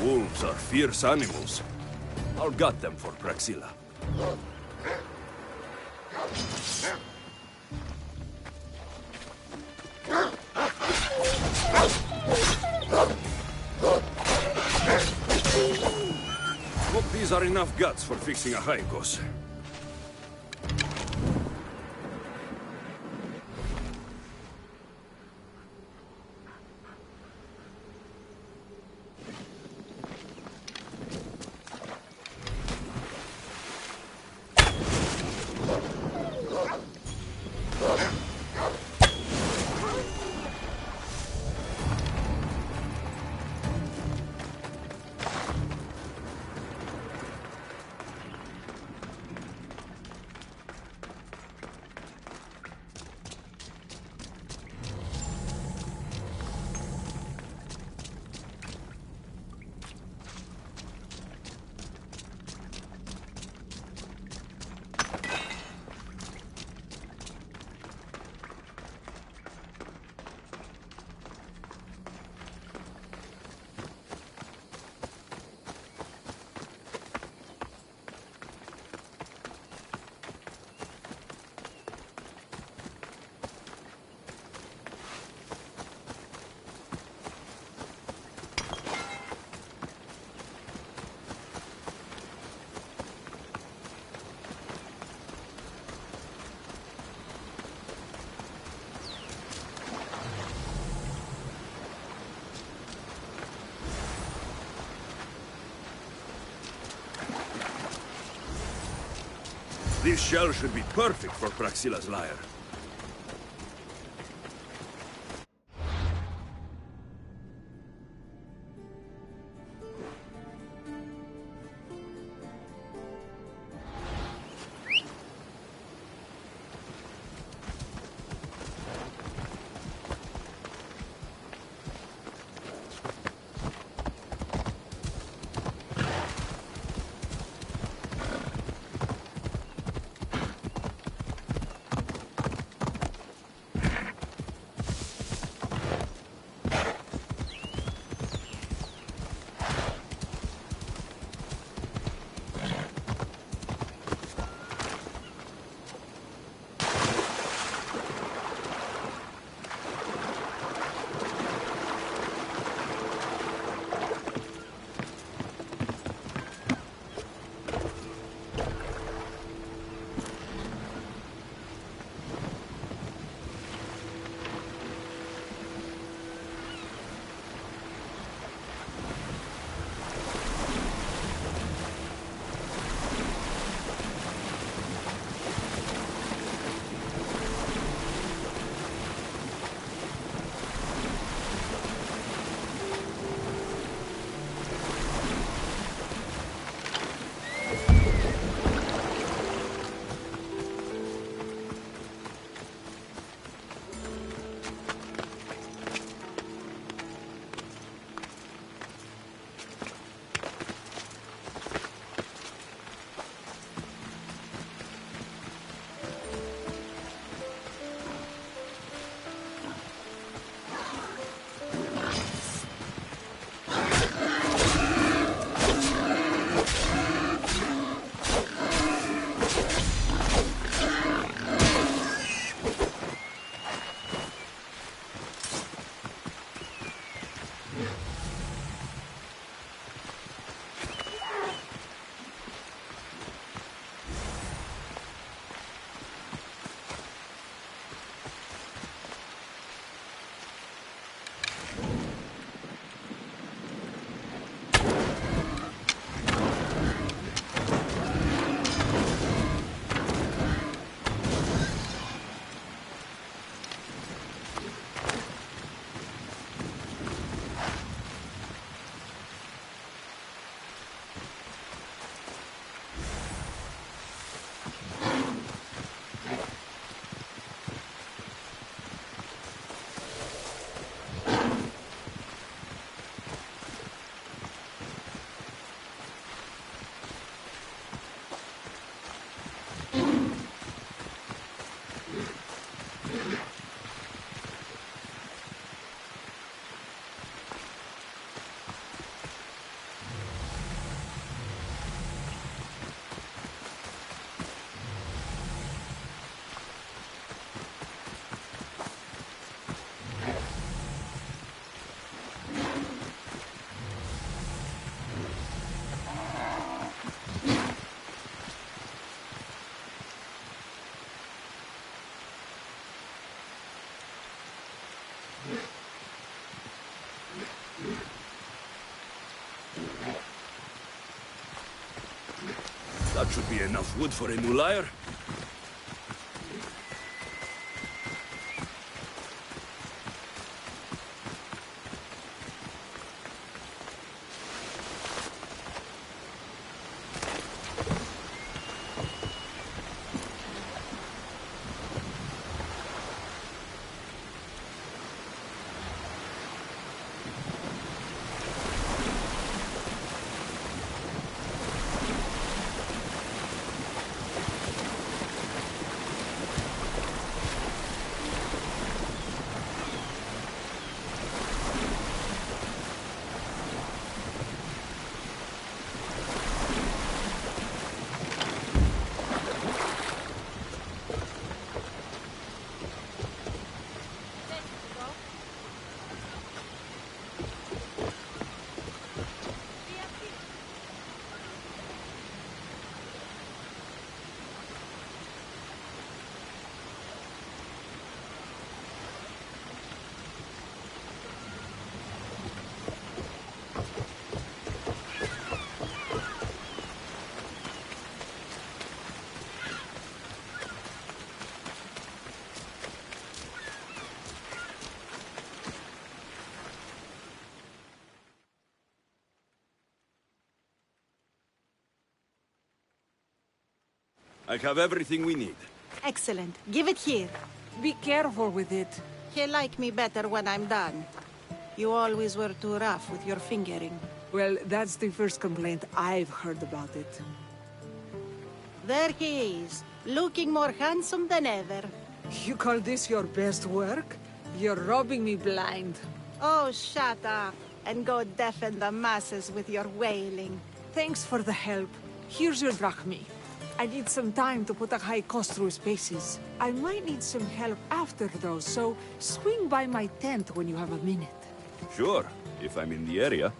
Wolves are fierce animals. I'll gut them for Praxilla. Hope these are enough guts for fixing Achaikos. This shell should be perfect for Praxilla's lyre. That should be enough wood for a new lyre. I have everything we need. Excellent. Give it here. Be careful with it. He'll like me better when I'm done. You always were too rough with your fingering. Well, that's the first complaint I've heard about it. There he is, looking more handsome than ever. You call this your best work? You're robbing me blind. Oh, shut up, and go deafen the masses with your wailing. Thanks for the help. Here's your drachmi. I need some time to put a high cost through spaces. I might need some help after though, so swing by my tent when you have a minute. Sure, if I'm in the area.